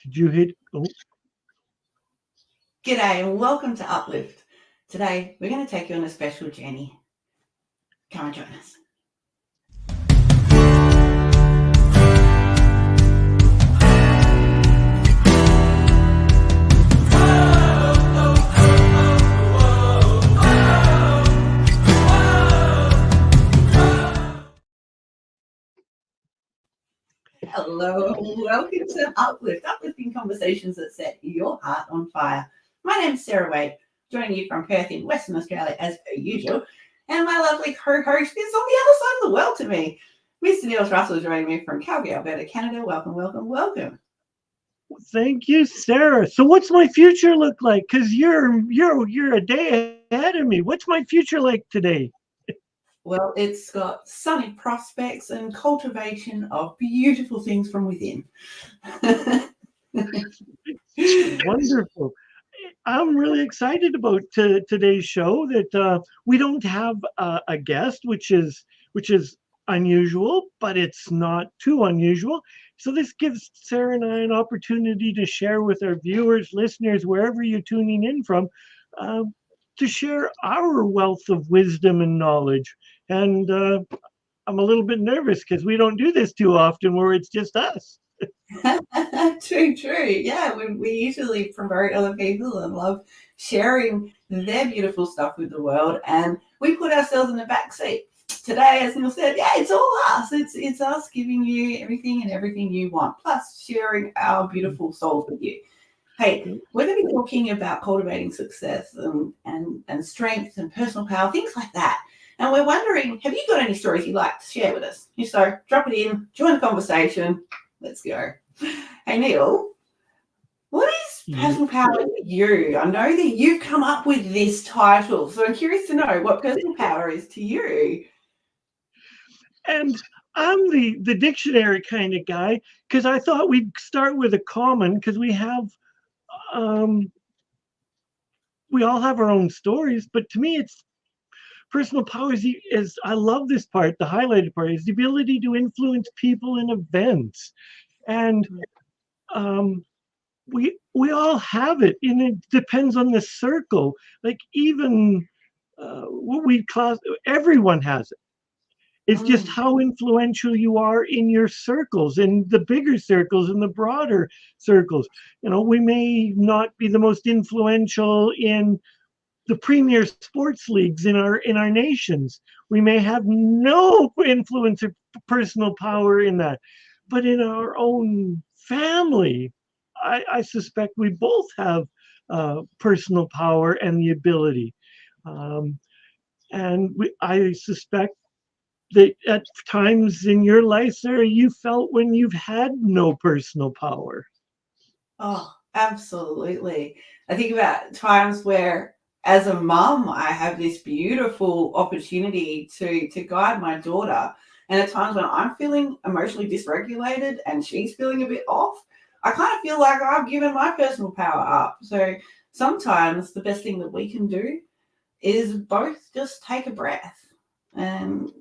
Did you hit? Oh, G'day and welcome to Uplift. Today we're going to take you on a special journey. Come and join us. Hello and welcome to Uplift, uplifting conversations that set your heart on fire. My name's Sarah Wade, joining you from Perth in Western Australia as per usual, and my lovely co-host is on the other side of the world to me. Mr. Neil Thrussell joining me from Calgary, Alberta, Canada. Welcome, welcome, welcome. thank you, Sarah. So, what's my future look like? Because you're a day ahead of me. What's my future like today? Well, it's got sunny prospects and cultivation of beautiful things from within. Wonderful. I'm really excited about today's show. That we don't have a guest, which is unusual, but it's not too unusual. So this gives Sarah and I an opportunity to share with our viewers, listeners, wherever you're tuning in from, uh, to share our wealth of wisdom and knowledge. And I'm a little bit nervous because we don't do this too often, where it's just us. True, true. Yeah, we usually promote other people and love sharing their beautiful stuff with the world, and we put ourselves in the back seat. Today, as Neil said, yeah, it's all us. It's us giving you everything you want, plus sharing our beautiful souls with you. Hey, we're going to be talking about cultivating success and strength and personal power, things like that. And we're wondering, have you got any stories you'd like to share with us? If so, drop it in, join the conversation. Let's go. Hey, Neil, what is personal power to you? I know that you've come up with this title, so I'm curious to know what personal power is to you. And I'm the dictionary kind of guy because I thought we'd start with a common because um, we all have our own stories. But to me, it's personal power is I love this part. The highlighted part is the ability to influence people and events, and we all have it, and it depends on the circle. Like even what we class, everyone has it. It's just how influential you are in your circles, in the bigger circles, in the broader circles. We may not be the most influential in the premier sports leagues in our nations. We may have no influence or personal power in that, but in our own family, I suspect we both have personal power and the ability. Um, and I suspect that at times in your life, Sarah, you felt when you've had no personal power. Oh, absolutely. I think about times where, as a mum, I have this beautiful opportunity to guide my daughter. And at times when I'm feeling emotionally dysregulated and she's feeling a bit off, I kind of feel like I've given my personal power up. So sometimes the best thing that we can do is both just take a breath, and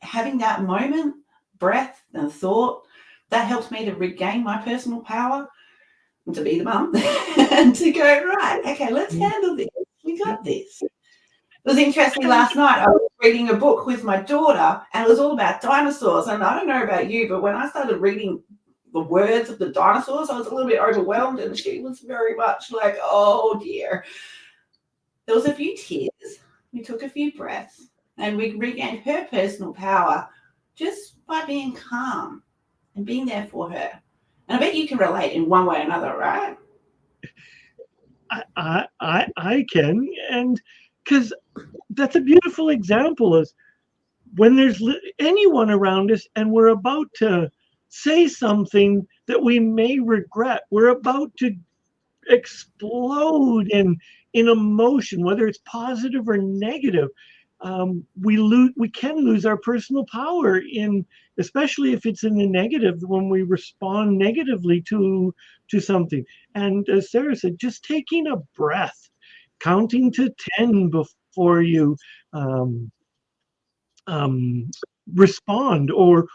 having that moment, breath and thought, that helps me to regain my personal power and to be the mum and to go, right, okay, let's handle this. We got this. It was interesting last night. I was reading a book with my daughter and it was all about dinosaurs. And I don't know about you, but when I started reading the words of the dinosaurs, I was a little bit overwhelmed, and she was very much like, oh dear. There was a few tears. We took a few breaths and we regained her personal power just by being calm and being there for her. And I bet you can relate in one way or another, right? I can, and because that's a beautiful example is when there's anyone around us and we're about to say something that we may regret, we're about to explode in emotion, whether it's positive or negative. We can lose our personal power in, especially if it's in the negative, when we respond negatively to something. And as Sarah said, just taking a breath, counting to 10 before you um, respond or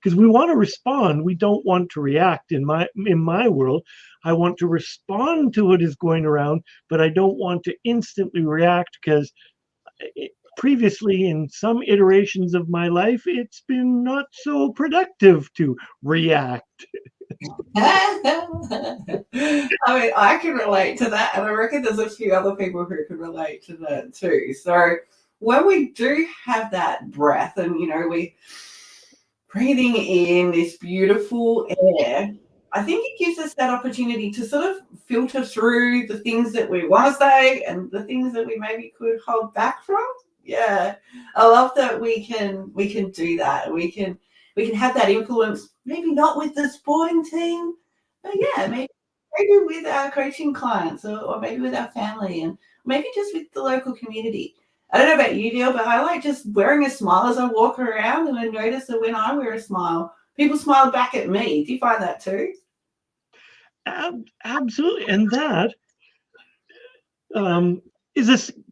because we want to respond. We don't want to react. In my world, I want to respond to what is going around, but I don't want to instantly react, because previously in some iterations of my life, it's been not so productive to react. I mean, I can relate to that, and I reckon there's a few other people who can relate to that too. So when we do have that breath, and we breathing in this beautiful air, I think it gives us that opportunity to sort of filter through the things that we want to say and the things that we maybe could hold back from. Yeah, I love that we can do that. We can have that influence. Maybe not with the sporting team, but yeah, maybe with our coaching clients, or maybe with our family, and maybe just with the local community. I don't know about you, Neil, but I like just wearing a smile as I walk around, and I notice that when I wear a smile, people smile back at me. Do you find that too? Absolutely, and that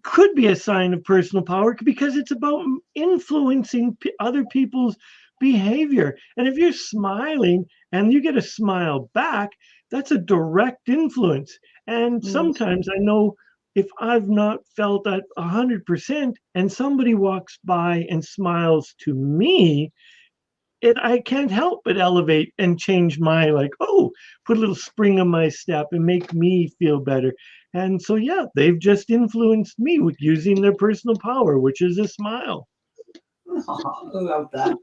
could be a sign of personal power, because it's about influencing other people's behavior. And if you're smiling and you get a smile back, that's a direct influence. And sometimes I know, if I've not felt that 100%, and somebody walks by and smiles to me, I can't help but elevate and change my, like, oh, put a little spring on my step and make me feel better. And so, yeah, they've just influenced me with using their personal power, which is a smile. Oh, I love that.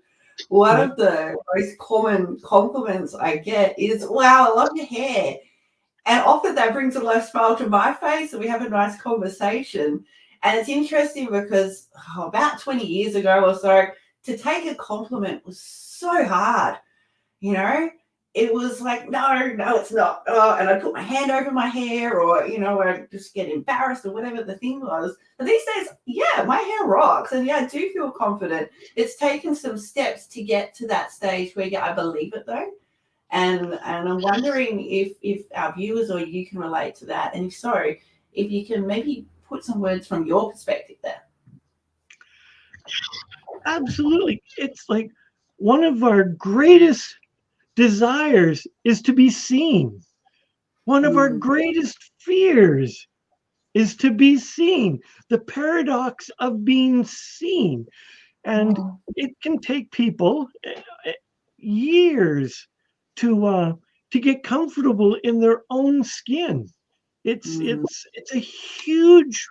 One of the most common compliments I get is, wow, I love your hair. And often that brings a light smile to my face, and we have a nice conversation. And it's interesting because about 20 years ago or so, to take a compliment was so hard. It was like, no, it's not. Oh, and I put my hand over my hair, or, I just get embarrassed, or whatever the thing was. But these days, yeah, my hair rocks. And yeah, I do feel confident. It's taken some steps to get to that stage where, yeah, I believe it though. And I'm wondering if our viewers or you can relate to that. And if so, if you can maybe put some words from your perspective there. Absolutely. It's like one of our greatest desires is to be seen. One of our greatest fears is to be seen. The paradox of being seen. And it can take people years to get comfortable in their own skin. It's a huge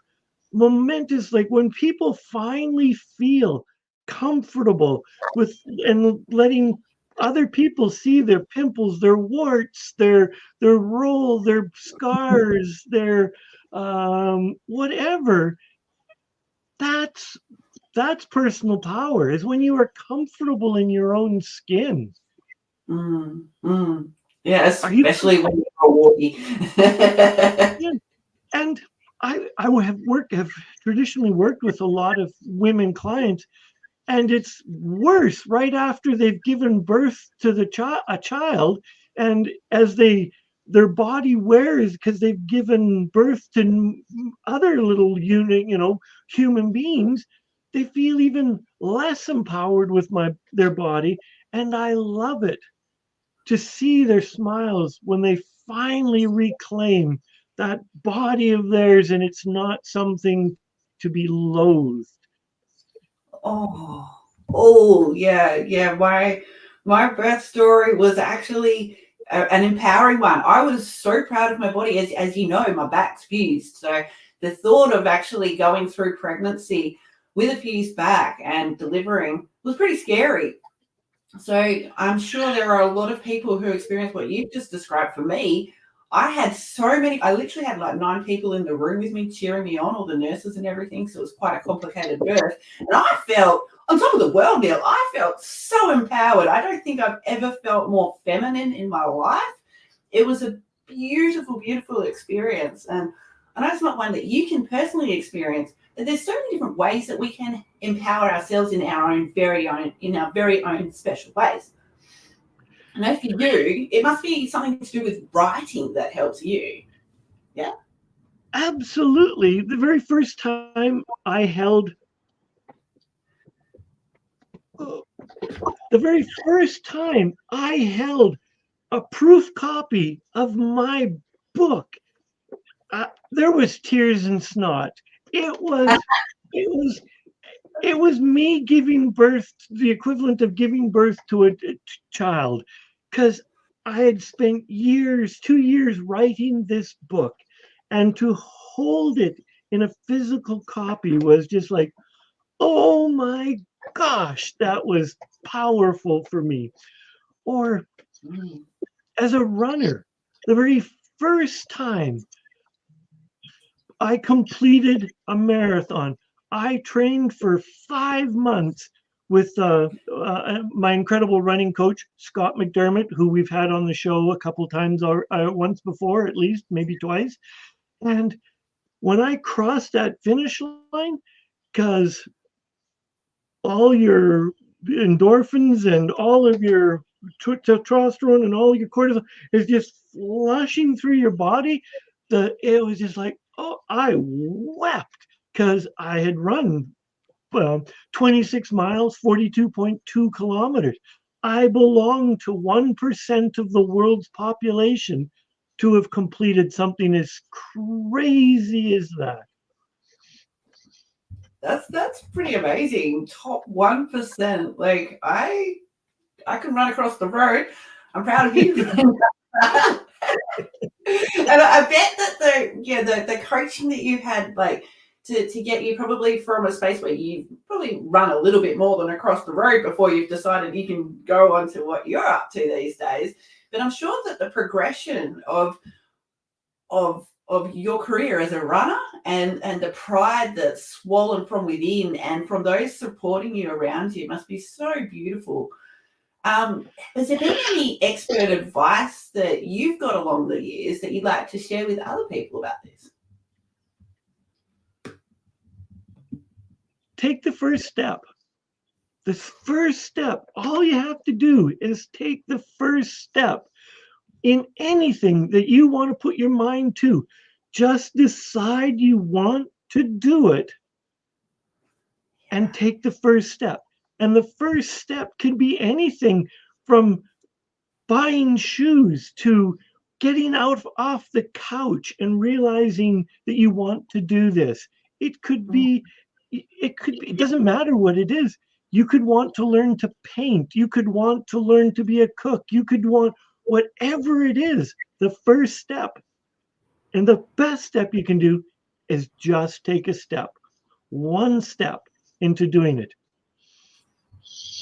momentous, like, when people finally feel comfortable with and letting other people see their pimples, their warts, their roll, their scars, their whatever. That's personal power, is when you are comfortable in your own skin. Yeah, Are you? especially when you're warty. Yeah. And I have traditionally worked with a lot of women clients, and it's worse right after they've given birth to a child, and as their body wears, because they've given birth to other little human beings, they feel even less empowered with their body. And I love it to see their smiles when they finally reclaim that body of theirs, and it's not something to be loathed. Oh, yeah. My birth story was actually an empowering one. I was so proud of my body. As you know, my back's fused. So the thought of actually going through pregnancy with a fused back and delivering was pretty scary. So I'm sure there are a lot of people who experience what you've just described. For me, I literally had like 9 people in the room with me cheering me on, all the nurses and everything. So it was quite a complicated birth. And I felt on top of the world, Neil. I felt so empowered. I don't think I've ever felt more feminine in my life. It was a beautiful, beautiful experience. And I know it's not one that you can personally experience, but there's so many different ways that we can empower ourselves in our very own special ways. And if you do, it must be something to do with writing that helps you. Yeah. Absolutely. The very first time I held The very first time I held a proof copy of my book, there was tears and snot. It was, it was, it was me giving birth, the equivalent of giving birth to a child, because I had spent years, 2 years writing this book, and to hold it in a physical copy was just like, oh my gosh, that was powerful for me. Or as a runner, the very first time I completed a marathon, I trained for 5 months with my incredible running coach, Scott McDermott, who we've had on the show a couple times, or once before, at least, maybe twice. And when I crossed that finish line, because all your endorphins and all of your testosterone and all your cortisol is just flushing through your body. It was just like, oh, I wept because I had run 26 miles, 42.2 kilometers. I belong to 1% of the world's population to have completed something as crazy as that. That's pretty amazing. Top 1%. Like I can run across the road. I'm proud of you. And I bet that the coaching that you've had, like to get you probably from a space where you've probably run a little bit more than across the road before you've decided you can go on to what you're up to these days. But I'm sure that the progression of your career as a runner and the pride that's swollen from within and from those supporting you around you must be so beautiful. Has there been any expert advice that you've got along the years that you'd like to share with other people about this? Take the first step. The first step, all you have to do is take the first step in anything that you want to put your mind to. Just decide you want to do it and take the first step. And the first step can be anything from buying shoes to getting out off the couch and realizing that you want to do this. It doesn't matter what it is. You could want to learn to paint. You could want to learn to be a cook. You could want whatever it is. The first step and the best step you can do is just take a step, one step into doing it.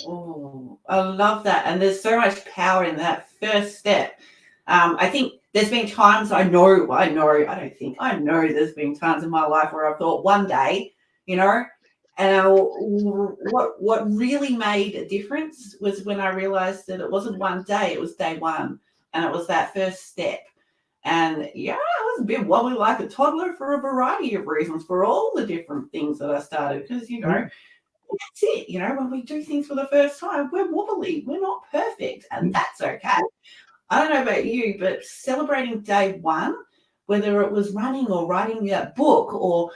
Oh, I love that. And there's so much power in that first step. I think there's been times I know there's been times in my life where I've thought one day, and what really made a difference was when I realized that it wasn't one day, it was day one. And it was that first step. And yeah, I was a bit wobbly like a toddler for a variety of reasons, for all the different things that I started. Because, that's it. When we do things for the first time, we're wobbly. We're not perfect. And that's okay. I don't know about you, but celebrating day one, whether it was running or writing that book or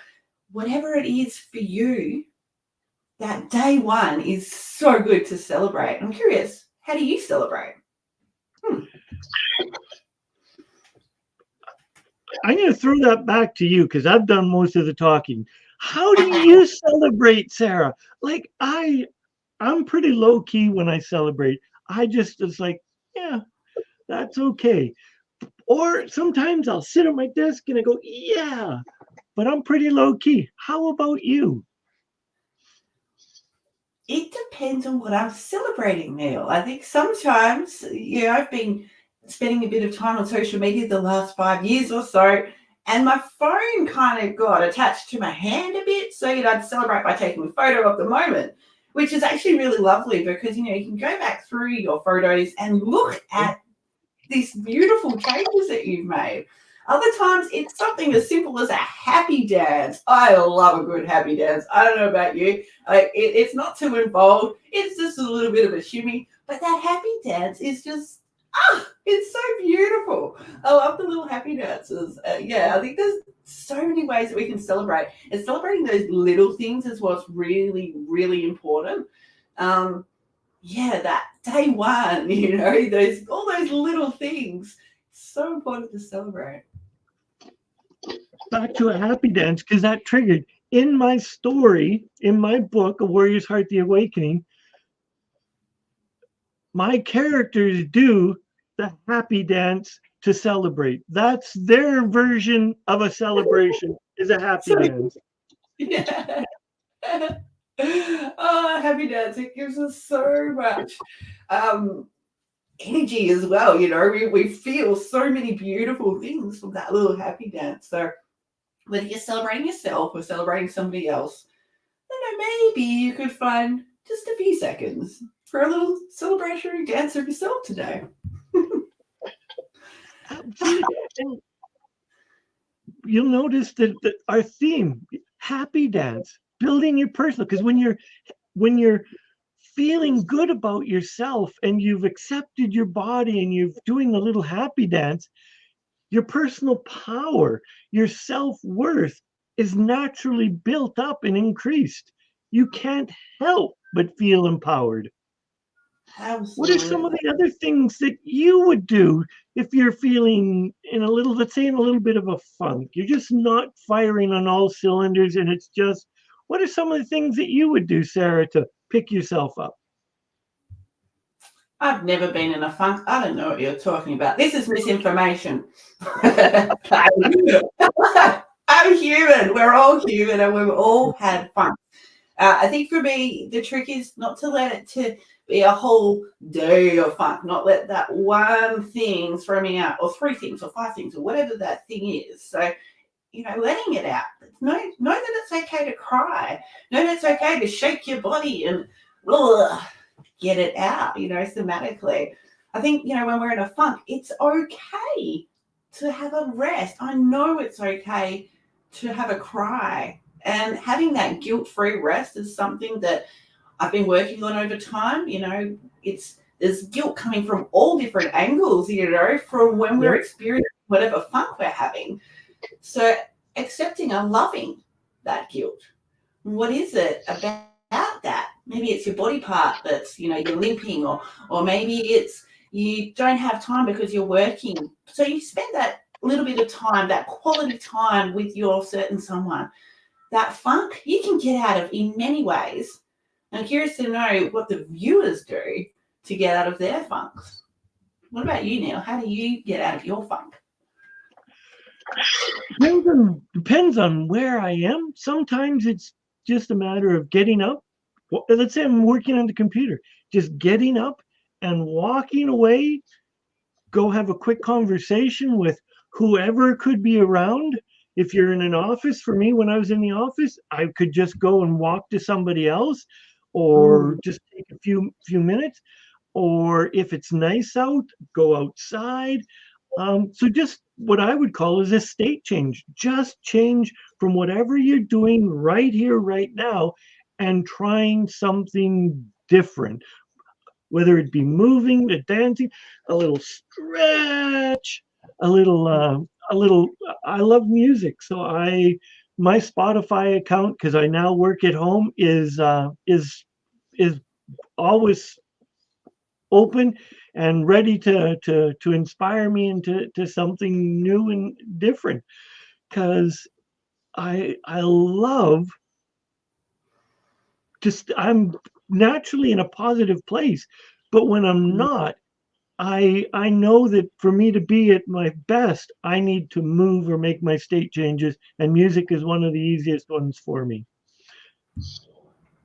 whatever it is for you, that day one is so good to celebrate. I'm curious, how do you celebrate? I'm going to throw that back to you because I've done most of the talking. How do you celebrate, Sarah? Like I'm pretty low key when I celebrate. It's like, yeah, that's okay. Or sometimes I'll sit at my desk and I go, yeah, but I'm pretty low key. How about you? It depends on what I'm celebrating, Neil. I think sometimes, I've been spending a bit of time on social media the last 5 years or so, and my phone kind of got attached to my hand a bit. So, I'd celebrate by taking a photo of the moment, which is actually really lovely because, you can go back through your photos and look at these beautiful changes that you've made. Other times, it's something as simple as a happy dance. I love a good happy dance. I don't know about you. It's not too involved. It's just a little bit of a shimmy. But that happy dance is just, it's so beautiful. I love the little happy dances. I think there's so many ways that we can celebrate. And celebrating those little things is what's really, really important. yeah, that day one, you know, those all those little things. It's so important to celebrate. Back to a happy dance because that triggered in my story, in my book, A Warrior's Heart: The Awakening. My characters do the happy dance to celebrate. That's their version of a celebration is a happy So dance. yeah. Oh, happy dance. It gives us so much um energy as well. You know, we feel so many beautiful things from that little happy dance. So whether you're celebrating yourself or celebrating somebody else, you know, maybe you could find just a few seconds for a little celebratory dance of yourself today. Absolutely. And you'll notice that our theme, happy dance, building your personal, because when you're feeling good about yourself and you've accepted your body and you're doing a little happy dance, your personal power, your self-worth is naturally built up and increased. You can't help but feel empowered. What are some of Absolutely. the other things that you would do if you're feeling in a little, let's say, in a little bit of a funk? You're just not firing on all cylinders, and it's just, what are some of the things that you would do, Sarah, to pick yourself up? I've never been in a funk. I don't know what you're talking about. This is misinformation. I'm human. We're all human and we've all had fun. I think for me, the trick is not to let it to be a whole day of fun, not let that one thing throw me out, or three things, or five things, or whatever that thing is. So, you know, letting it out. Know that it's okay to cry. Know that it's okay to shake your body and ugh, get it out, you know, somatically. I think, you know, when we're in a funk, it's okay to have a rest. I know it's okay to have a cry. And having that guilt free rest is something that I've been working on over time. You know, there's guilt coming from all different angles, you know, from when we're Yep. experiencing whatever funk we're having. So accepting and loving that guilt. What is it about that? Maybe it's your body part that's, you know, you're limping, or maybe it's you don't have time because you're working. So you spend that little bit of time, that quality time with your certain someone. That funk you can get out of in many ways. I'm curious to know what the viewers do to get out of their funks. What about you, Neil? How do you get out of your funk? Depends on where I am. Sometimes it's just a matter of getting up. Let's say I'm working on the computer, just getting up and walking away, go have a quick conversation with whoever could be around. If you're in an office, for me, when I was in the office, I could just go and walk to somebody else or Mm, just take a few minutes. Or if it's nice out, go outside. So just what I would call is a state change. Just change from whatever you're doing right here, right now, and trying something different, whether it be moving, the dancing, a little stretch, a little. I love music, so my Spotify account, because I now work at home, is always open and ready to inspire me into to something new and different. Because I love just I'm naturally in a positive place, but when I'm mm. not, I know that for me to be at my best, I need to move or make my state changes, and music is one of the easiest ones for me.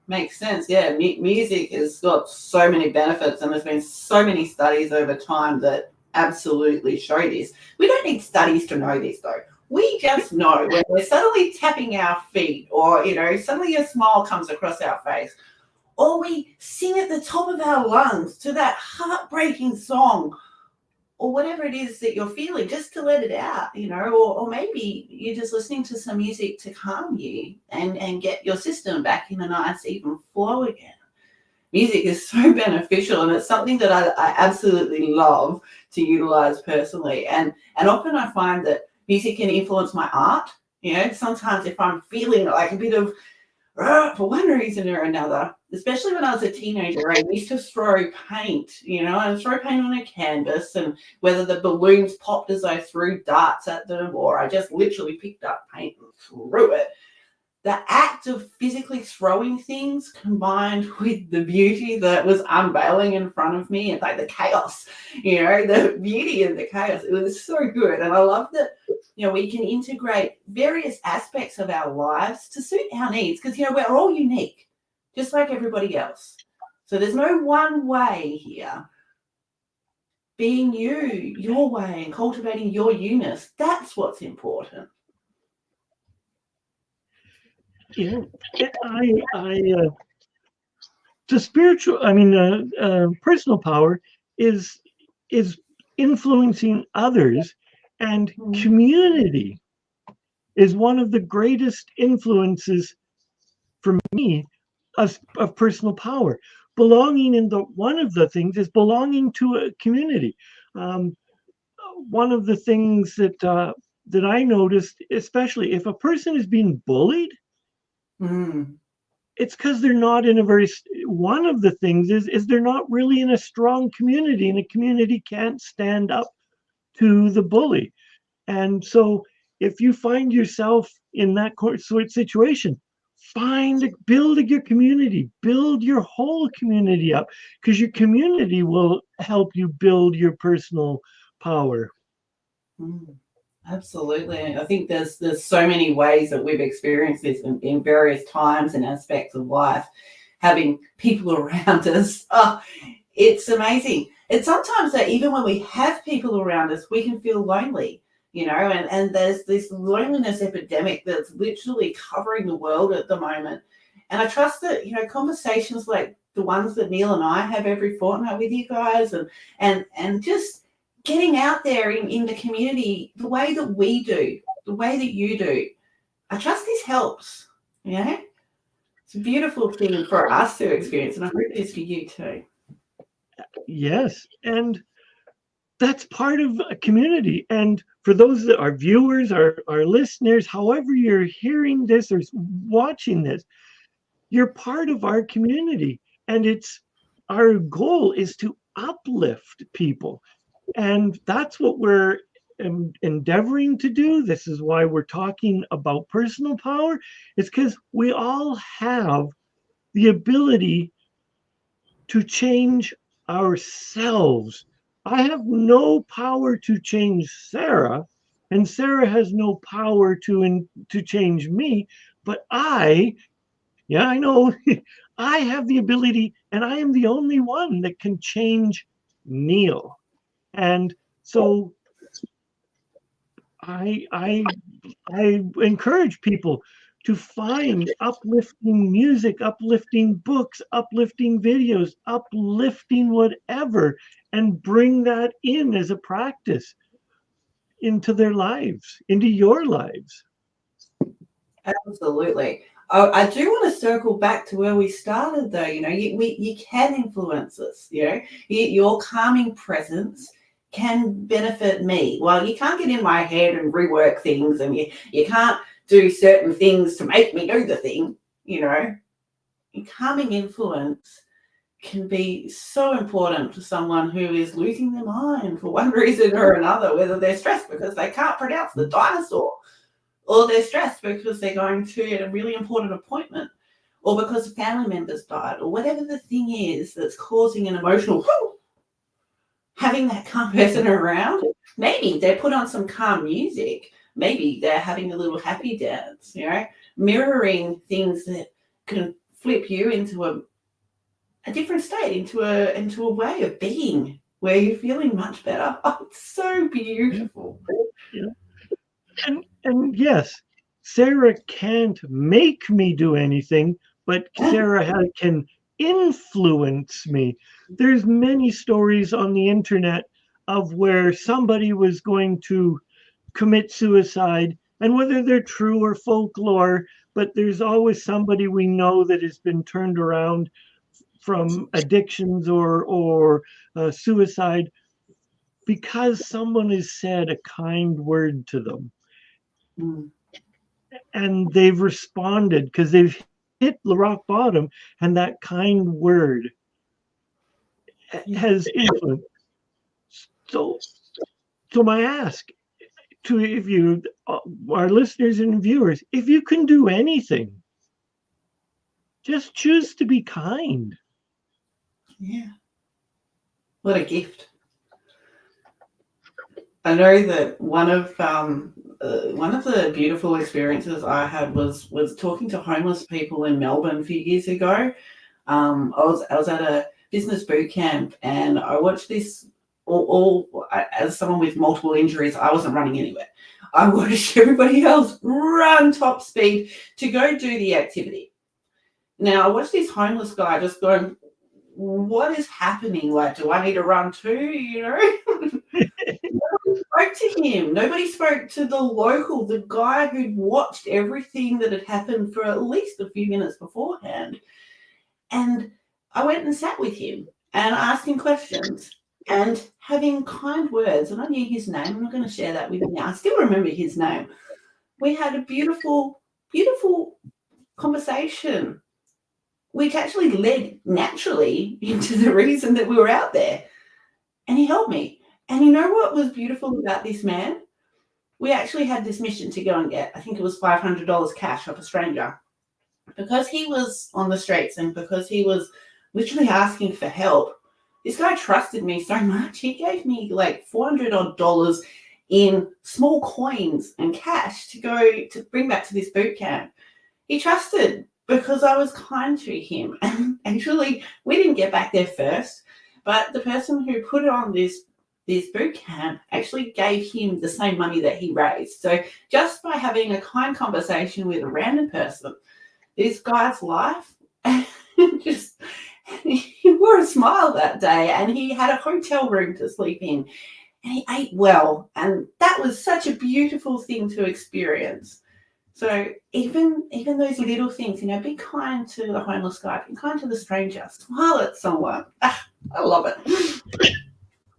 Makes sense. Yeah, music has got so many benefits, and there's been so many studies over time that absolutely show this. We don't need studies to know this, though. We just know when we're suddenly tapping our feet, or you know, suddenly a smile comes across our face, or we sing at the top of our lungs to that heartbreaking song, or whatever it is that you're feeling, just to let it out, you know, or maybe you're just listening to some music to calm you and get your system back in a nice even flow again. Music is so beneficial, and it's something that I absolutely love to utilize personally. And often I find that music can influence my art. You know, sometimes if I'm feeling like a bit of for one reason or another, especially when I was a teenager, I used to throw paint, I'd throw paint on a canvas, and whether the balloons popped as I threw darts at them or I just literally picked up paint and threw it. The act of physically throwing things combined with the beauty that was unveiling in front of me and like the chaos, the beauty and the chaos, it was so good. And I love that, we can integrate various aspects of our lives to suit our needs because, we're all unique, just like everybody else. So there's no one way here. Being you, your way, and cultivating your uniqueness, that's what's important. Yeah, the spiritual, personal power is influencing others, and community is one of the greatest influences for me of personal power. Belonging one of the things is belonging to a community. One of the things that I noticed, especially if a person is being bullied, it's because they're not in a very. One of the things is they're not really in a strong community, and a community can't stand up to the bully. And so, if you find yourself in that sort of situation, build your community, build your whole community up, because your community will help you build your personal power. Absolutely. I think there's so many ways that we've experienced this in various times and aspects of life, having people around us. Oh, it's amazing. And sometimes that even when we have people around us, we can feel lonely, and there's this loneliness epidemic that's literally covering the world at the moment. And I trust that, conversations like the ones that Neil and I have every fortnight with you guys and just getting out there in the community the way that we do, the way that you do. I trust this helps, It's a beautiful thing for us to experience, and I hope it is for you too. Yes, and that's part of a community. And for those that are viewers, our listeners, however you're hearing this or watching this, you're part of our community. And our goal is to uplift people. And that's what we're endeavoring to do. This is why we're talking about personal power. It's because we all have the ability to change ourselves. I have no power to change Sarah, and Sarah has no power to change me. But I know, I have the ability, and I am the only one that can change Neil. And so I encourage people to find uplifting music, uplifting books, uplifting videos, uplifting whatever, and bring that in as a practice into their lives, into your lives. Absolutely. I do want to circle back to where we started, though. You can influence us. Your calming presence can benefit me. Well, you can't get in my head and rework things, and you can't do certain things to make me do the thing. Your calming influence can be so important to someone who is losing their mind for one reason or another, whether they're stressed because they can't pronounce the dinosaur, or they're stressed because they're going to a really important appointment, or because a family member's died, or whatever the thing is that's causing an emotional whoo. Having that calm person around, maybe they put on some calm music, maybe they're having a little happy dance, mirroring things that can flip you into a different state, into a way of being where you're feeling much better. Oh, it's so beautiful. Yeah. And yes, Sarah can't make me do anything, but Sarah can influence me. There's many stories on the internet of where somebody was going to commit suicide, and whether they're true or folklore, but there's always somebody we know that has been turned around from addictions or suicide because someone has said a kind word to them. And they've responded because they've hit hit the rock bottom, and that kind word has influence. So, so my ask to if you, our listeners and viewers, if you can do anything, just choose to be kind. Yeah. What a gift. I know that one of the beautiful experiences I had was talking to homeless people in Melbourne a few years ago. I was at a business boot camp, and I watched this. As someone with multiple injuries, I wasn't running anywhere. I watched everybody else run top speed to go do the activity. Now I watched this homeless guy just going, "What is happening? Like, do I need to run too?" You know. Nobody spoke to him. Nobody spoke to the guy who'd watched everything that had happened for at least a few minutes beforehand. And I went and sat with him and asked him questions and having kind words. And I knew his name. I'm not going to share that with you now. I still remember his name. We had a beautiful, beautiful conversation, which actually led naturally into the reason that we were out there. And he helped me. And you know what was beautiful about this man? We actually had this mission to go and get, I think it was $500 cash off a stranger. Because he was on the streets and because he was literally asking for help, this guy trusted me so much. He gave me like $400 in small coins and cash to go to bring back to this boot camp. He trusted because I was kind to him. And actually, we didn't get back there first, but the person who put on this boot camp actually gave him the same money that he raised. So just by having a kind conversation with a random person, this guy's life just, he wore a smile that day, and he had a hotel room to sleep in, and he ate well, and that was such a beautiful thing to experience. So even those little things, you know, be kind to the homeless guy, be kind to the stranger, smile at someone. I love it.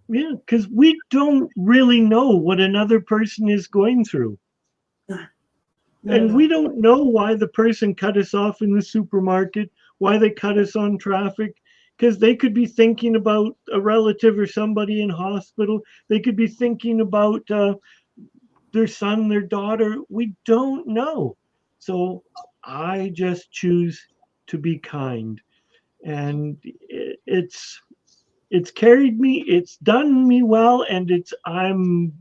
Yeah, because we don't really know what another person is going through. And we don't know why the person cut us off in the supermarket, why they cut us on traffic, because they could be thinking about a relative or somebody in hospital. They could be thinking about their son, their daughter. We don't know. So I just choose to be kind. And it's carried me, it's done me well, and I'm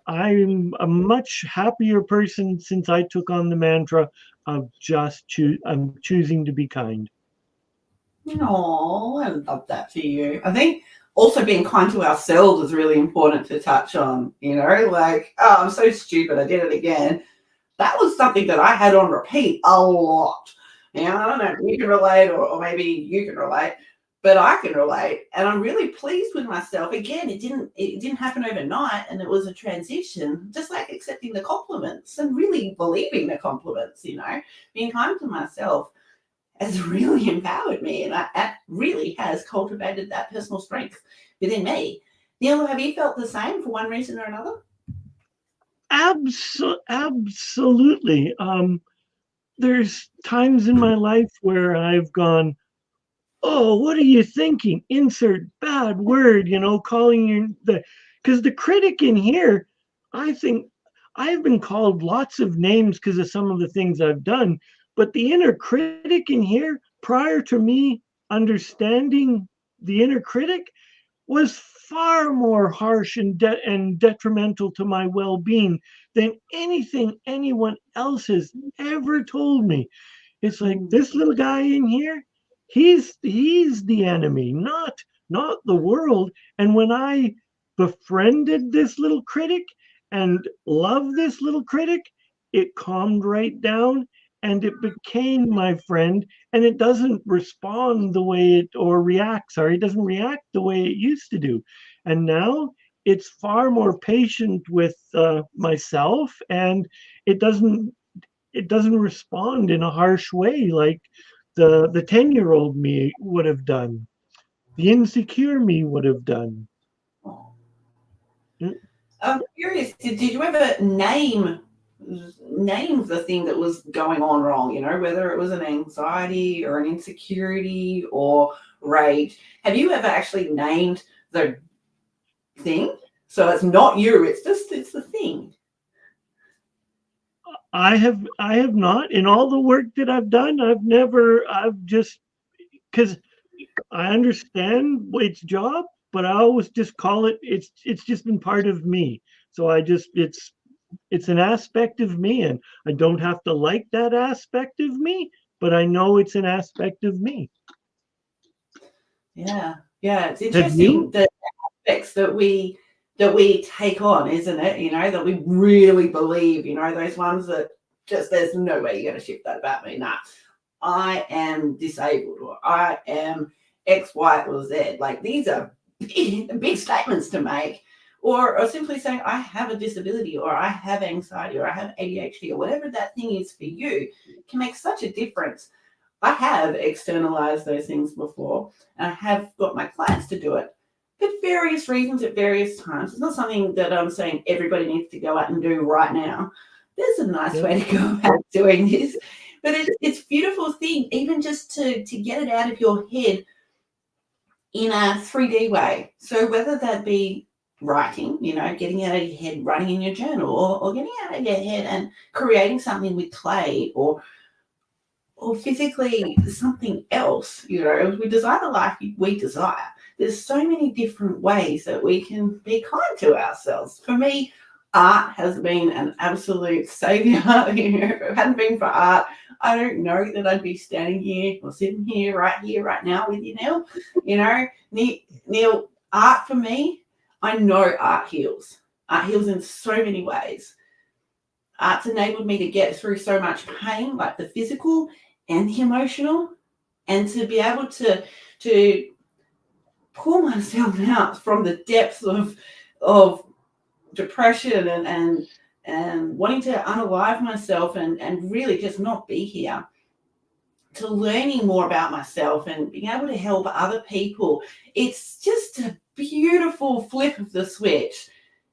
a much happier person since I took on the mantra of I'm choosing to be kind. Oh, I love that for you. I think also being kind to ourselves is really important to touch on, you know, like, oh, I'm so stupid, I did it again. That was something that I had on repeat a lot. And I don't know if you can relate or maybe you can relate, but I can relate. And I'm really pleased with myself. Again, it didn't happen overnight, and it was a transition, just like accepting the compliments and really believing the compliments, you know, being kind to myself has really empowered me, and that really has cultivated that personal strength within me. Neil, have you felt the same for one reason or another? Absolutely. There's times in my life where I've gone, oh, what are you thinking? Insert bad word, calling you because the critic in here, I think I've been called lots of names because of some of the things I've done, but the inner critic in here, prior to me understanding the inner critic, was far more harsh and detrimental to my well-being than anything anyone else has ever told me. It's like this little guy in here, he's the enemy, not the world. And when I befriended this little critic and loved this little critic, it calmed right down and it became my friend, and it doesn't respond the way it doesn't react the way it used to do. And now it's far more patient with myself, and it doesn't respond in a harsh way like the 10-year-old me would have done, the insecure me would have done. I'm curious, did you ever name named the thing that was going on wrong, you know, whether it was an anxiety or an insecurity or rage. Have you ever actually named the thing? So it's not you, it's the thing. I have not. In all the work that I've done, I've just, because I understand its job, but I always just call it, it's just been part of me. So it's an aspect of me, and I don't have to like that aspect of me, but I know it's an aspect of me. Yeah. It's Have interesting you? the aspects that we take on, isn't it? You know, that we really believe, you know, those ones that just there's no way you're going to shift that about me. Nah, I am disabled, or I am X, Y, or Z. Like these are big statements to make, or simply saying I have a disability, or I have anxiety, or I have ADHD, or whatever that thing is for you, can make such a difference. I have externalized those things before, and I have got my clients to do it for various reasons at various times. It's not something that I'm saying everybody needs to go out and do right now. There's a nice way to go about doing this, but it's a beautiful thing, even just to get it out of your head in a 3D way. So whether that be writing, you know, getting out of your head, writing in your journal, or getting out of your head and creating something with clay, or physically something else, you know, we desire the life we desire. There's so many different ways that we can be kind to ourselves. For me, art has been an absolute savior. You know, if it hadn't been for art, I don't know that I'd be standing here or sitting here, right now with you, Neil. You know, Neil, art for me, I know art heals. Art heals in so many ways. Art's enabled me to get through so much pain, like the physical and the emotional, and to be able to pull myself out from the depths of depression and wanting to unalive myself and really just not be here, to learning more about myself and being able to help other people. It's just a beautiful flip of the switch.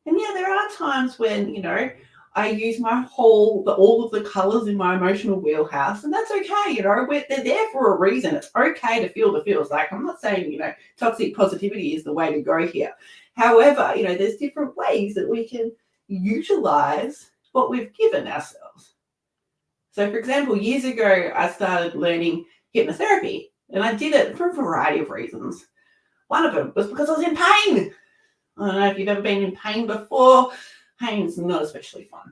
And yeah, there are times when, you know, I use all of the colors in my emotional wheelhouse, and that's okay. You know, they're there for a reason. It's okay to feel the feels. Like, I'm not saying, you know, toxic positivity is the way to go here. However, you know, there's different ways that we can utilize what we've given ourselves. So, for example, years ago, I started learning hypnotherapy, and I did it for a variety of reasons. One of them was because I was in pain. I don't know if you've ever been in pain before. Pain's not especially fun.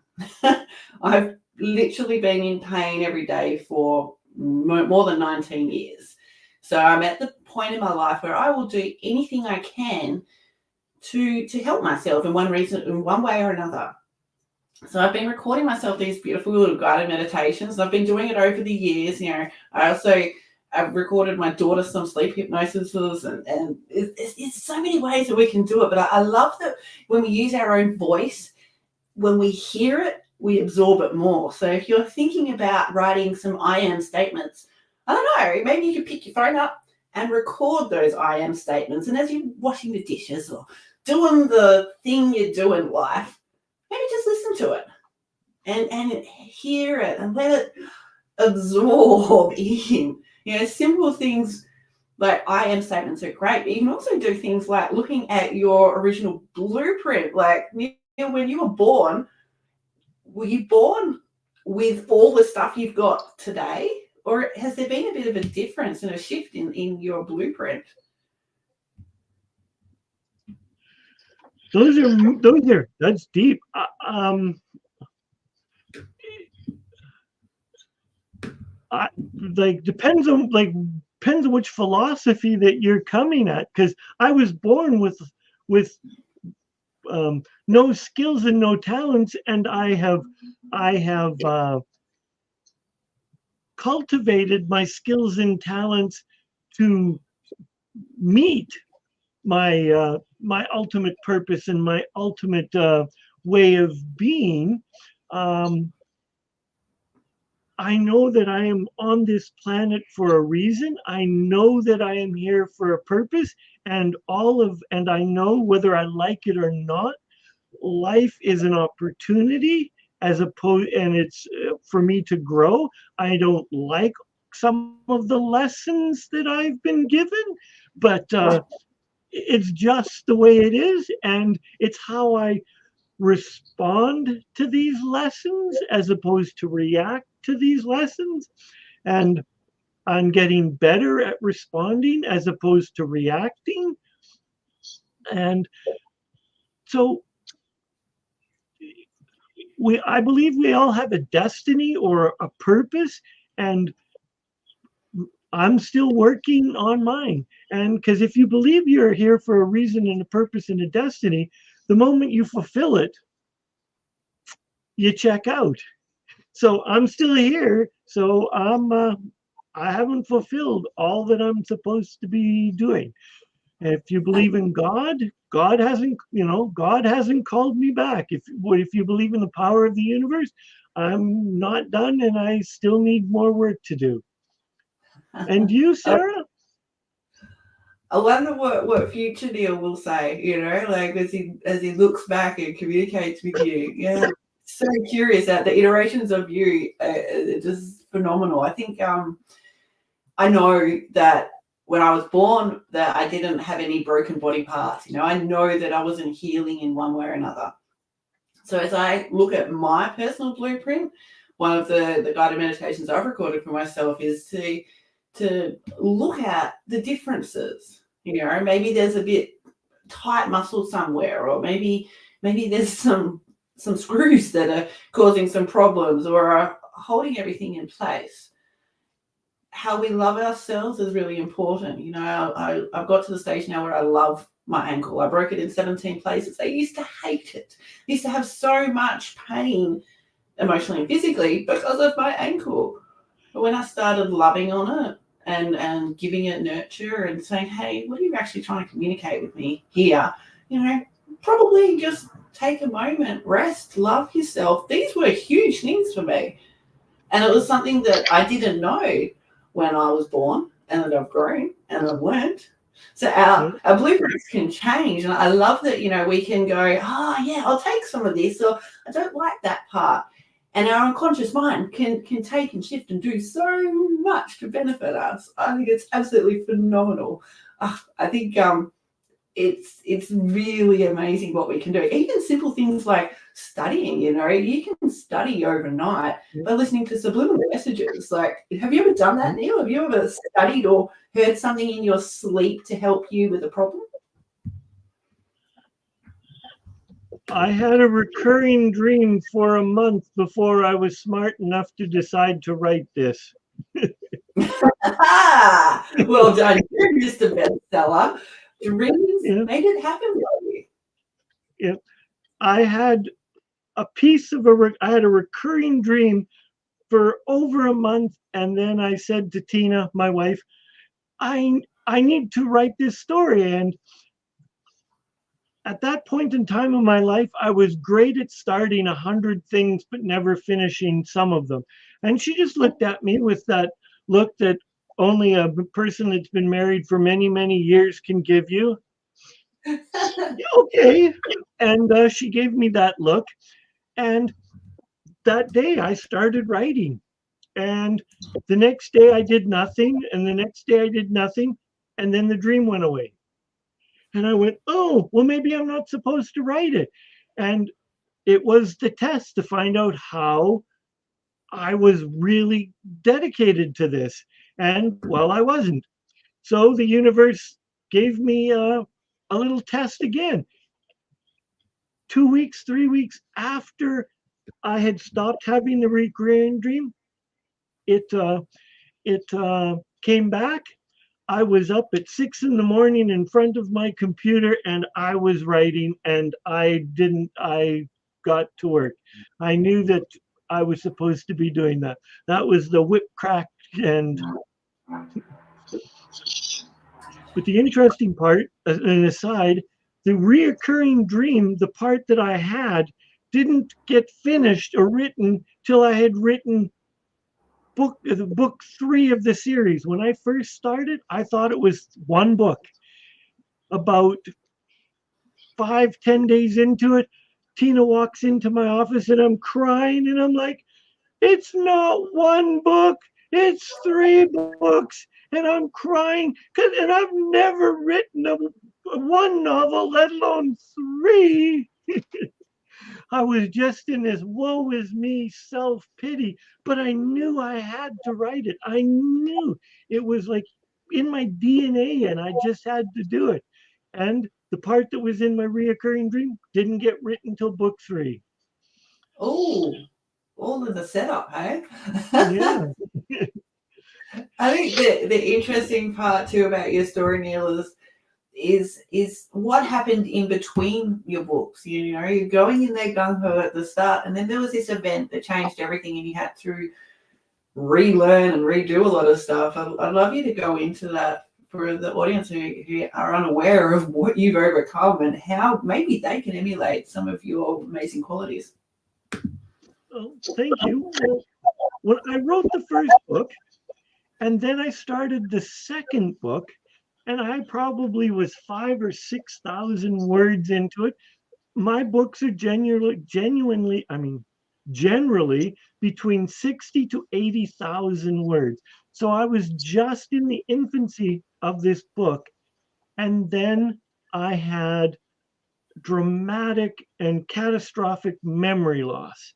I've literally been in pain every day for more than 19 years. So I'm at the point in my life where I will do anything I can to help myself in one way or another. So I've been recording myself these beautiful little guided meditations. I've been doing it over the years. You know, I've recorded my daughter some sleep hypnosis, and it's so many ways that we can do it. But I love that when we use our own voice, when we hear it, we absorb it more. So if you're thinking about writing some I am statements, I don't know, maybe you could pick your phone up and record those I am statements. And as you're washing the dishes or doing the thing you do in life, maybe just listen to it and hear it and let it absorb in. You know, simple things like I am statements are great, but you can also do things like looking at your original blueprint. Like, when you were you born with all the stuff you've got today? Or has there been a bit of a difference and a shift in your blueprint? That's deep. Like depends on which philosophy that you're coming at, because I was born with no skills and no talents, and I have cultivated my skills and talents to meet my ultimate purpose and my ultimate way of being. I know that I am on this planet for a reason. I know that I am here for a purpose, and I know, whether I like it or not, life is an opportunity, as opposed, and it's for me to grow. I don't like some of the lessons that I've been given, but it's just the way it is, and it's how I respond to these lessons as opposed to react to these lessons. And I'm getting better at responding as opposed to reacting. And so I believe we all have a destiny or a purpose, and I'm still working on mine. And because if you believe you're here for a reason and a purpose and a destiny, the moment you fulfill it, you check out. So I'm still here. So I haven't fulfilled all that I'm supposed to be doing. And if you believe in God, God hasn't called me back. If you believe in the power of the universe, I'm not done, and I still need more work to do. And you, Sarah? I wonder what future Neil will say, like as he looks back and communicates with you. Yeah, so curious that the iterations of you are just phenomenal. I think I know that when I was born that I didn't have any broken body parts. I know that I wasn't healing in one way or another. So as I look at my personal blueprint, one of the guided meditations I've recorded for myself is to look at the differences. Maybe there's a bit tight muscle somewhere, or maybe there's some screws that are causing some problems or are holding everything in place. How we love ourselves is really important. I've got to the stage now where I love my ankle. I broke it in 17 places. I used to hate it. I used to have so much pain emotionally and physically because of my ankle. But when I started loving on it and giving it nurture and saying, hey, what are you actually trying to communicate with me here? Probably just take a moment, rest, love yourself. These were huge things for me. And it was something that I didn't know when I was born, and that I've grown and I've learned. So our blueprints can change. And I love that, we can go, yeah, I'll take some of this, or I don't like that part. And our unconscious mind can take and shift and do so much to benefit us. I think it's absolutely phenomenal. I think it's really amazing what we can do. Even simple things like studying, you can study overnight by listening to subliminal messages. Like, have you ever done that, Neil? Have you ever studied or heard something in your sleep to help you with a problem? I had a recurring dream for a month before I was smart enough to decide to write this. Well done, you're just a bestseller. Dreams made it happen for you. Yeah, I had a I had a recurring dream for over a month, and then I said to Tina, my wife, I need to write this story. And at that point in time in my life, I was great at starting 100 things, but never finishing some of them. And she just looked at me with that look that only a person that's been married for many, many years can give you. Okay. And she gave me that look. And that day I started writing. And the next day I did nothing. And the next day I did nothing. And then the dream went away. And I went, oh, well, maybe I'm not supposed to write it. And it was the test to find out how I was really dedicated to this. And well, I wasn't. So the universe gave me a little test again. 2 weeks, 3 weeks after I had stopped having the recurring dream, it came back. I was up at 6 a.m. in front of my computer, and I was writing, and I got to work. I knew that I was supposed to be doing that. That was the whip crack. And but the interesting part, as an aside, the reoccurring dream, the part that I had, didn't get finished or written till I had written book 3 of the series. When I first started, I thought it was one book. About 5-10 days into it, Tina walks into my office and I'm crying and I'm like, it's not one book, it's 3 books. And I'm crying and I've never written one novel, let alone 3. I was just in this woe is me self pity, but I knew I had to write it. I knew it was like in my DNA and I just had to do it. And the part that was in my reoccurring dream didn't get written till book 3. Oh, all of the setup, hey? Yeah. I think the interesting part too about your story, Neil, is what happened in between your books. You know, you're going in there gung ho at the start, and then there was this event that changed everything, and you had to relearn and redo a lot of stuff. I'd love you to go into that for the audience who are unaware of what you've overcome and how maybe they can emulate some of your amazing qualities. Well, thank you. Well, when I wrote the first book, and then I started the second book, and I probably was 5,000 or 6,000 words into it. My books are genuinely, I mean, generally between 60 to 80,000 words. So I was just in the infancy of this book. And then I had dramatic and catastrophic memory loss.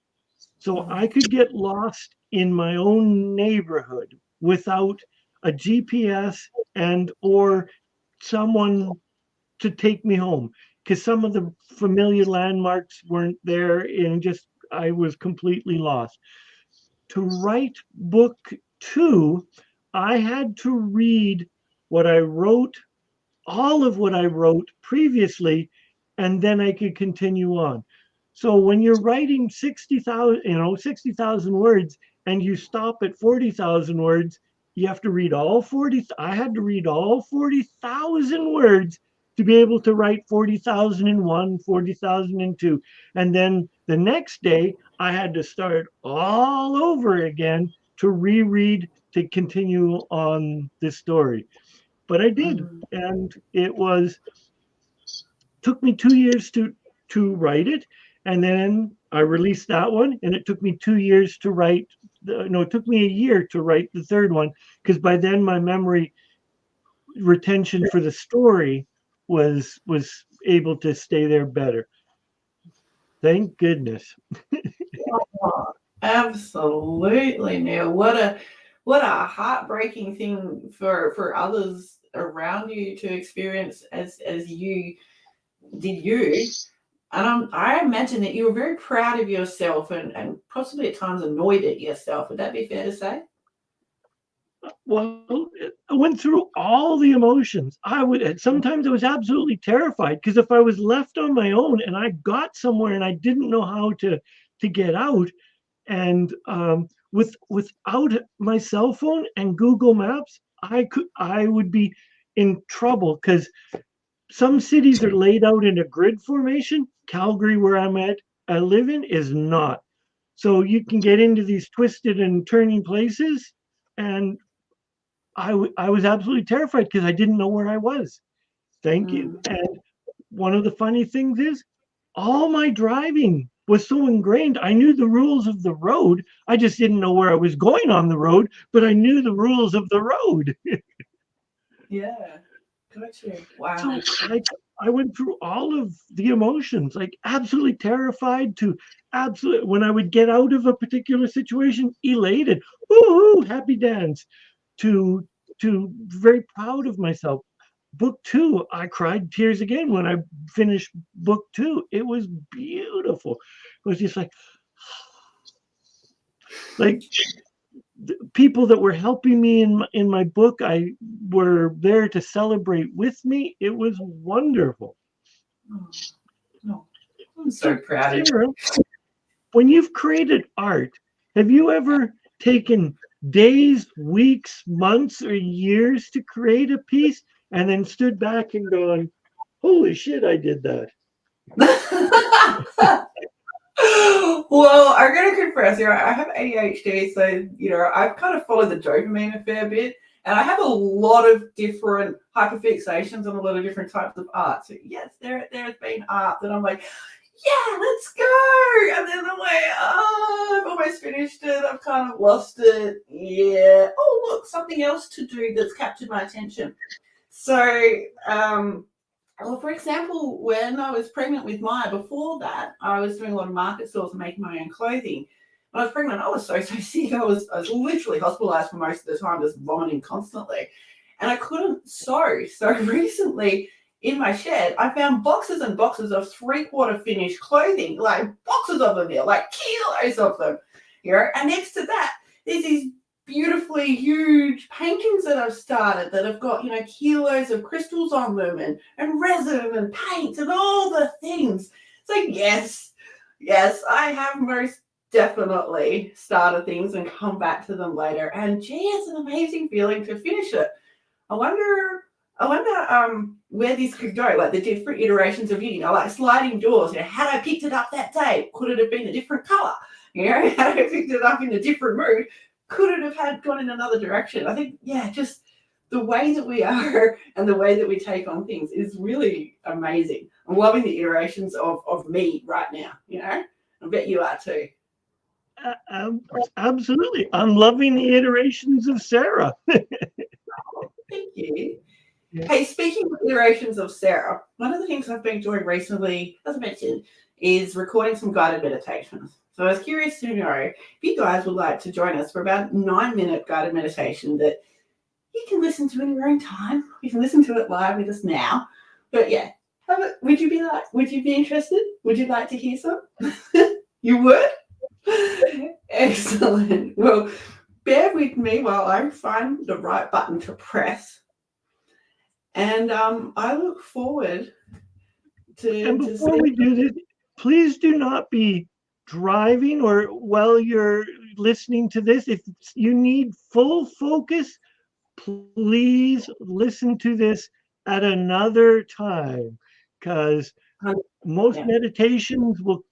So I could get lost in my own neighborhood without a GPS and or someone to take me home because some of the familiar landmarks weren't there and just I was completely lost. To write book 2, I had to read what I wrote, all of what I wrote previously, and then I could continue on. So when you're writing 60,000, 60,000 words and you stop at 40,000 words, you have to read all 40. I had to read all 40,000 words to be able to write 40,001, 40,002. And then the next day, I had to start all over again to reread to continue on this story. But I did. And it was took me 2 years to write it, and then I released that one, and it took me 2 years to write. No, it took me a year to write the third one because by then my memory retention for the story was able to stay there better. Thank goodness. Oh, absolutely, Neil. What a heartbreaking thing for others around you to experience as you did you. And I imagine that you were very proud of yourself and possibly at times annoyed at yourself. Would that be fair to say? Well, I went through all the emotions. Sometimes I was absolutely terrified because if I was left on my own and I got somewhere and I didn't know how to get out, and without my cell phone and Google Maps, I would be in trouble because some cities are laid out in a grid formation. Calgary, where I live in, is not. So you can get into these twisted and turning places, and I was absolutely terrified because I didn't know where I was. Thank you. And one of the funny things is, all my driving was so ingrained. I knew the rules of the road. I just didn't know where I was going on the road, but I knew the rules of the road. Yeah, gotcha. Wow. So I went through all of the emotions, like absolutely terrified to absolutely, when I would get out of a particular situation, elated, woohoo, happy dance, to very proud of myself. Book 2, I cried tears again when I finished book 2. It was beautiful. It was just like people that were helping me in my book, I were there to celebrate with me. It was wonderful. Oh, I'm so proud of you. Sarah, when you've created art, have you ever taken days, weeks, months, or years to create a piece and then stood back and gone, holy shit, I did that? Well, I'm going to confess here, I have ADHD, so, I've kind of followed the dopamine a fair bit, and I have a lot of different hyperfixations on a lot of different types of art. So, yes, there has been art that I'm like, yeah, let's go. And then I'm like, oh, I've almost finished it. I've kind of lost it. Yeah. Oh, look, something else to do that's captured my attention. So, well, for example, when I was pregnant with Maya, before that, I was doing a lot of market stores and making my own clothing. When I was pregnant, I was so sick. I was literally hospitalized for most of the time, just vomiting constantly. And I couldn't sew. So recently in my shed, I found boxes and boxes of 3/4 finished clothing, like boxes of them here, like kilos of them. And next to that, there's these beautifully huge paintings that I've started that have got, kilos of crystals on them and resin and paint and all the things. So yes, I have most definitely started things and come back to them later. And gee, it's an amazing feeling to finish it. I wonder where this could go, like the different iterations of you, like sliding doors. Had I picked it up that day, could it have been a different color? Had I picked it up in a different mood, could it have gone in another direction? I think, just the way that we are and the way that we take on things is really amazing. I'm loving the iterations of me right now. I bet you are too. Absolutely. I'm loving the iterations of Sarah. Thank you. Yeah. Hey, speaking of iterations of Sarah, one of the things I've been doing recently, as I mentioned, is recording some guided meditations. So I was curious to know if you guys would like to join us for about 9-minute guided meditation that you can listen to in your own time. You can listen to it live with us now. But yeah, would you be interested? Would you like to hear some? You would? Excellent. Well, bear with me while I find the right button to press. And I look forward to. And before we do this, please do not be driving or while you're listening to this. If you need full focus, please listen to this at another time, because most meditations will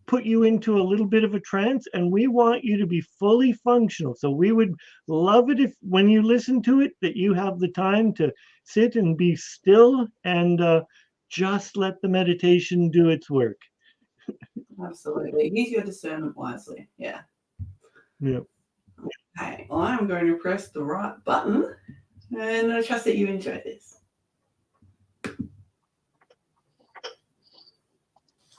put you into a little bit of a trance, and we want you to be fully functional. So we would love it if when you listen to it that you have the time to sit and be still and just let the meditation do its work. Absolutely. Use your discernment wisely. Yeah. Yeah. Okay. Well, I'm going to press the right button, and I trust that you enjoy this.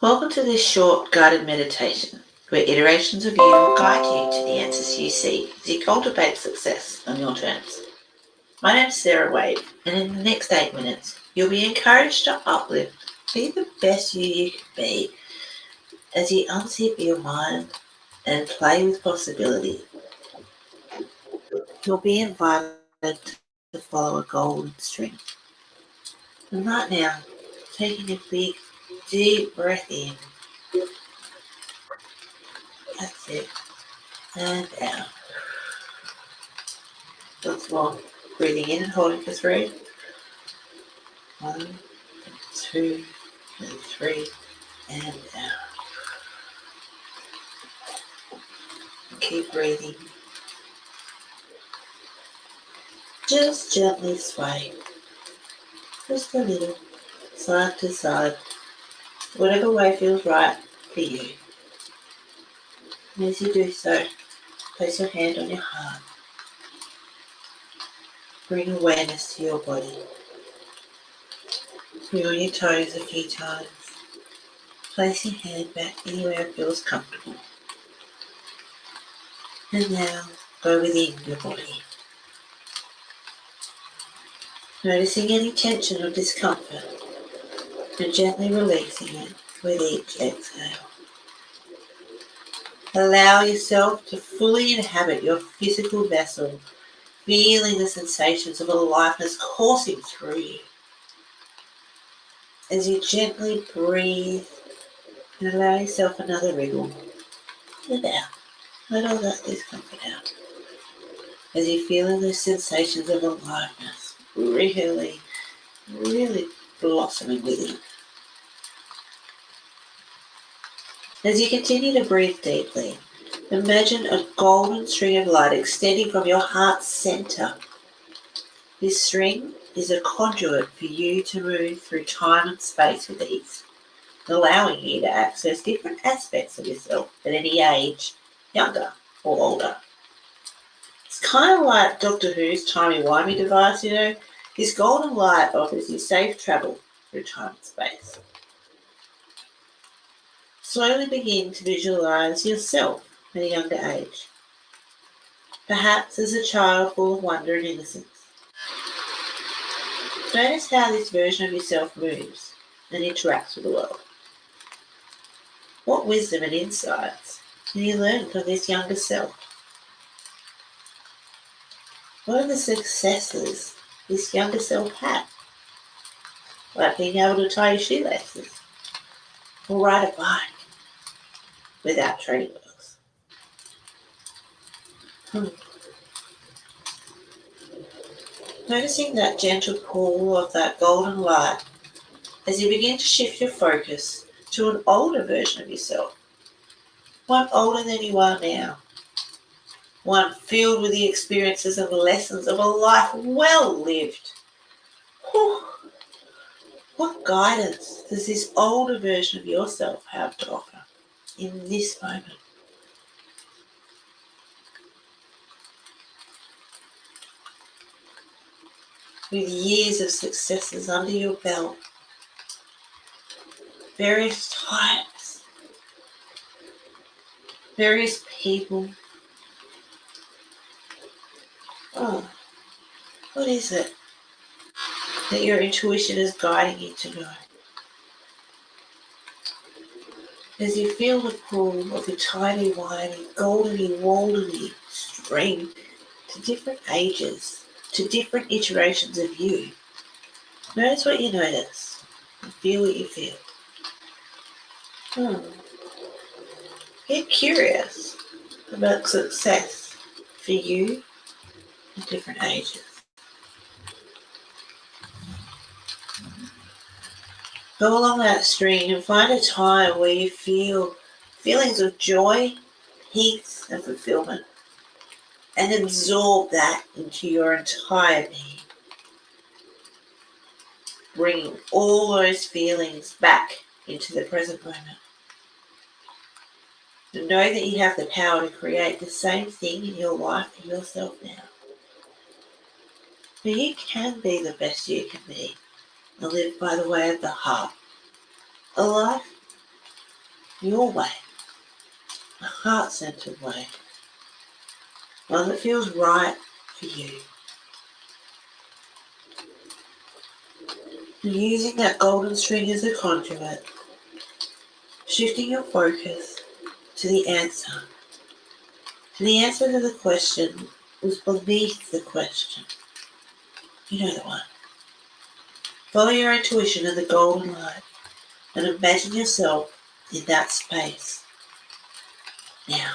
Welcome to this short guided meditation, where iterations of you will guide you to the answers you seek as you cultivate success on your terms. My name is Sarah Wade, and in the next 8 minutes, you'll be encouraged to uplift, be the best you can be, as you unzip your mind and play with possibility. You'll be invited to follow a golden string. And right now, taking a big, deep breath in. That's it. And out. Once more, breathing in and holding for 3. 1, 2, and 3, and out. Keep breathing. Just gently sway. Just a little, side to side. Whatever way feels right for you. And as you do so, place your hand on your heart. Bring awareness to your body. Swing on your toes a few times. Place your hand back anywhere it feels comfortable. And now go within your body. Noticing any tension or discomfort and gently releasing it with each exhale. Allow yourself to fully inhabit your physical vessel, feeling the sensations of aliveness coursing through you. As you gently breathe and allow yourself another wriggle, and out. Let all that discomfort out. As you feel those sensations of aliveness really blossoming within. As you continue to breathe deeply, imagine a golden string of light extending from your heart's center. This string is a conduit for you to move through time and space with ease. allowing you to access different aspects of yourself at any age, younger or older. It's kind of like Doctor Who's timey-wimey device, This golden light offers you safe travel through time and space. Slowly begin to visualize yourself at a younger age, perhaps as a child full of wonder and innocence. Notice how this version of yourself moves and interacts with the world. What wisdom and insights can you learn from this younger self? What are the successes this younger self had? Like being able to tie your shoelaces or ride a bike without training wheels. Noticing that gentle pull of that golden light as you begin to shift your focus to an older version of yourself, one older than you are now, one filled with the experiences and lessons of a life well lived. Whew. What guidance does this older version of yourself have to offer in this moment? With years of successes under your belt, various types, various people. What is it that your intuition is guiding you to know? As you feel the pull of the timey-wimey, goldeny-waldeny string to different ages, to different iterations of you, notice what you notice and feel what you feel. Get curious about success for you at different ages. Go along that string and find a time where you feel feelings of joy, peace, and fulfillment, and absorb that into your entire being, bringing all those feelings back into the present moment. And know that you have the power to create the same thing in your life for yourself now. But you can be the best you can be and live by the way of the heart. A life your way, a heart-centered way, one that feels right for you. And using that golden string as a conduit, shifting your focus to the answer to the question was beneath the question. You know the one. Follow your intuition and the golden light and imagine yourself in that space. Now,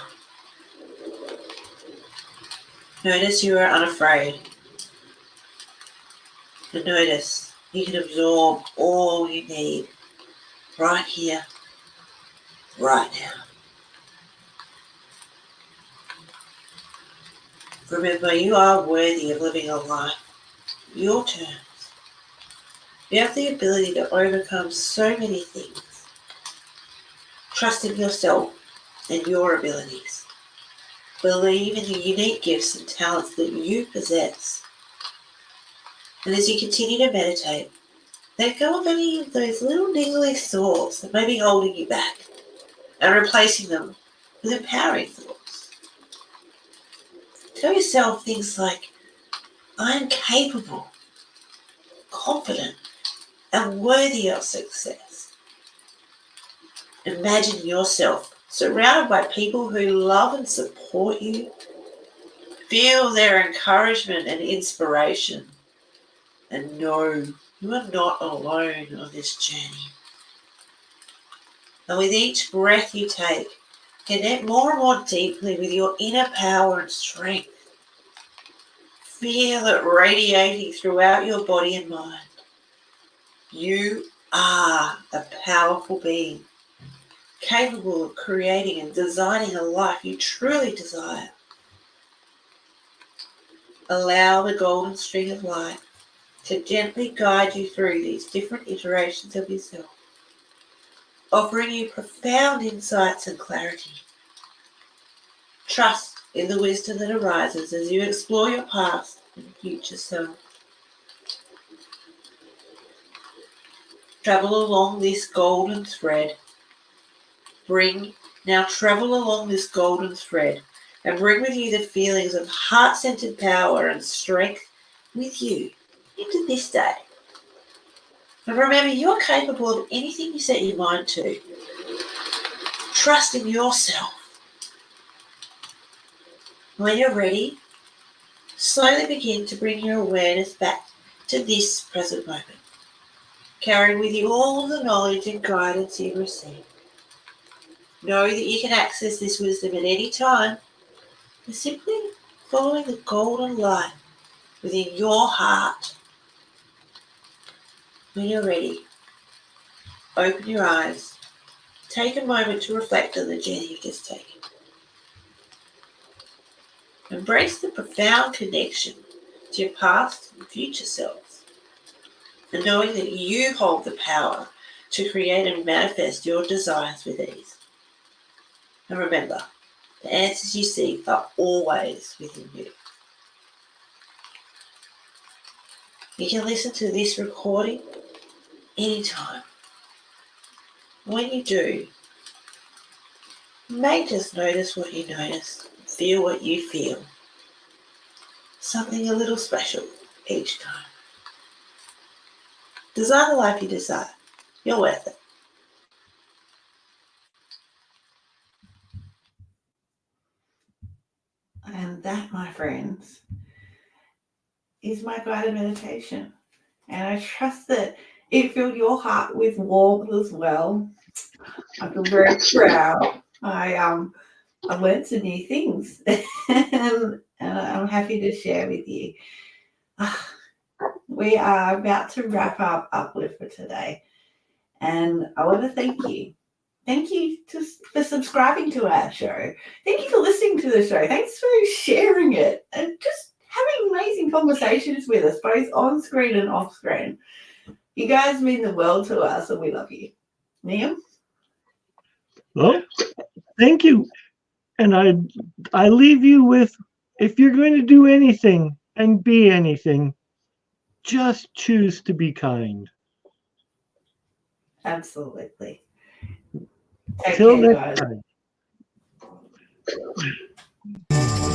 notice you are unafraid. And notice you can absorb all you need right here, right now. Remember, you are worthy of living a life your terms. You have the ability to overcome so many things. Trust in yourself and your abilities. Believe in the unique gifts and talents that you possess. And as you continue to meditate, let go of any of those little niggly thoughts that may be holding you back and replacing them with empowering thoughts. Tell yourself things like, I am capable, confident, and worthy of success. Imagine yourself surrounded by people who love and support you. Feel their encouragement and inspiration. And know you are not alone on this journey. And with each breath you take, connect more and more deeply with your inner power and strength. Feel it radiating throughout your body and mind. You are a powerful being, capable of creating and designing a life you truly desire. Allow the golden string of light to gently guide you through these different iterations of yourself. offering you profound insights and clarity. Trust in the wisdom that arises as you explore your past and future self. Travel along this golden thread. Travel along this golden thread and bring with you the feelings of heart-centered power and strength with you into this day. And remember, you're capable of anything you set your mind to. Trust in yourself. When you're ready, slowly begin to bring your awareness back to this present moment, carrying with you all of the knowledge and guidance you've received. Know that you can access this wisdom at any time by simply following the golden light within your heart. When you're ready, open your eyes. Take a moment to reflect on the journey you've just taken. Embrace the profound connection to your past and future selves, and knowing that you hold the power to create and manifest your desires with ease. And remember, the answers you seek are always within you. You can listen to this recording anytime. When you do, you may just notice what you notice, feel what you feel. Something a little special each time. Design the life you desire. You're worth it. And that, my friends, is my guided meditation. And I trust that it filled your heart with warmth as well. I feel very proud. I learned some new things, and I'm happy to share with you. We are about to wrap up Uplift for today, and I want to thank you. Thank you for subscribing to our show. Thank you for listening to the show. Thanks for sharing it and just having amazing conversations with us, both on screen and off screen. You guys mean the world to us, and we love you. Liam? Well, thank you. And I leave you with, if you're going to do anything and be anything, just choose to be kind. Absolutely. Take Till care, next guys. time.